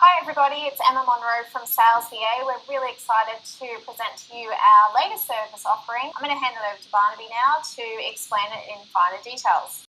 Hi everybody, it's Emma Monroe from Sales VA. We're really excited to present to you our latest service offering. I'm going to hand it over to Barnaby now to explain it in finer details.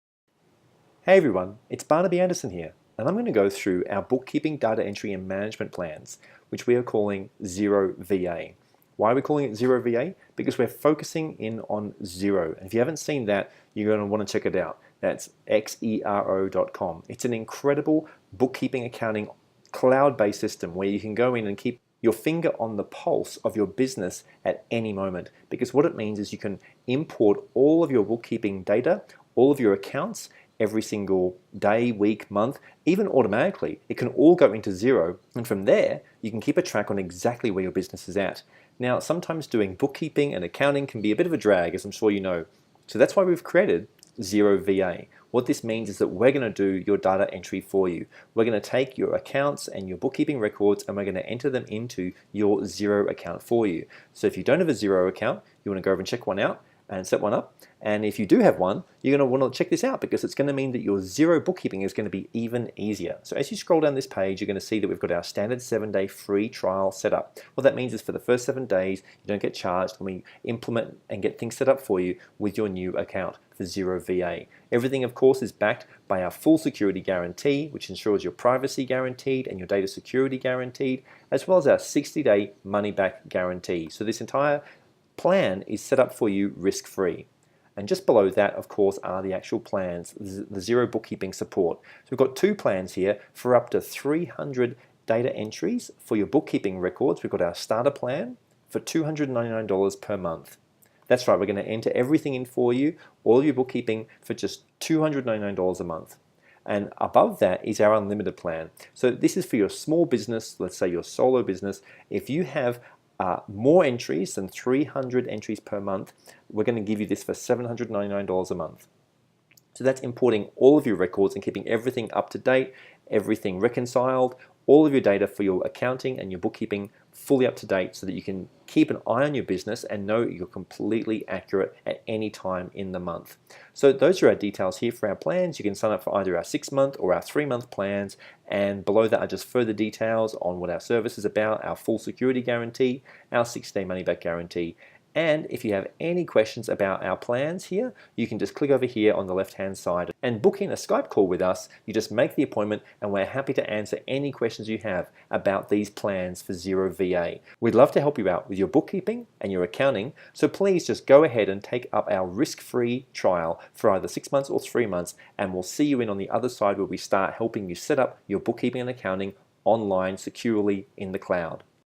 Hey everyone, it's Barnaby Anderson here, and I'm going to go through our bookkeeping, data entry and management plans, which we are calling Xero VA. Why are we calling it Xero VA? Because we're focusing in on Xero. And if you haven't seen that, you're going to want to check it out. That's xero.com. It's an incredible bookkeeping, accounting, cloud-based system where you can go in and keep your finger on the pulse of your business at any moment. Because what it means is you can import all of your bookkeeping data, all of your accounts, every single day, week, month, even automatically. It can all go into Xero, and from there you can keep a track on exactly where your business is at. Now, sometimes doing bookkeeping and accounting can be a bit of a drag, as I'm sure you know. So that's why we've created Xero VA. What this means is that we're going to do your data entry for you. We're going to take your accounts and your bookkeeping records and we're going to enter them into your Xero account for you. So if you don't have a Xero account, you want to go over and check one out and set one up. And if you do have one, you're going to want to check this out because it's going to mean that your Xero bookkeeping is going to be even easier. So as you scroll down this page, you're going to see that we've got our standard 7-day free trial set up. What that means is for the first 7 days, you don't get charged when we implement and get things set up for you with your new account for Xero VA. Everything, of course, is backed by our full security guarantee, which ensures your privacy guaranteed and your data security guaranteed, as well as our 60-day money-back guarantee. So this entire plan is set up for you risk-free. And just below that, of course, are the actual plans, the Xero bookkeeping support. So we've got 2 plans here for up to 300 data entries for your bookkeeping records. We've got our starter plan for $299 per month. That's right, we're going to enter everything in for you, all your bookkeeping for just $299 a month. And above that is our unlimited plan. So this is for your small business, let's say your solo business. If you have more entries than 300 entries per month, we're going to give you this for $799 a month. So that's importing all of your records and keeping everything up to date, everything reconciled, all of your data for your accounting and your bookkeeping fully up to date so that you can keep an eye on your business and know you're completely accurate at any time in the month. So those are our details here for our plans. You can sign up for either our 6-month or our 3-month plans, and below that are just further details on what our service is about, our full security guarantee, our 6-day money-back guarantee. And if you have any questions about our plans here, you can just click over here on the left-hand side and book in a Skype call with us. You just make the appointment and we're happy to answer any questions you have about these plans for Xero VA. We'd love to help you out with your bookkeeping and your accounting, so please just go ahead and take up our risk-free trial for either 6 months or 3 months, and we'll see you in on the other side where we start helping you set up your bookkeeping and accounting online securely in the cloud.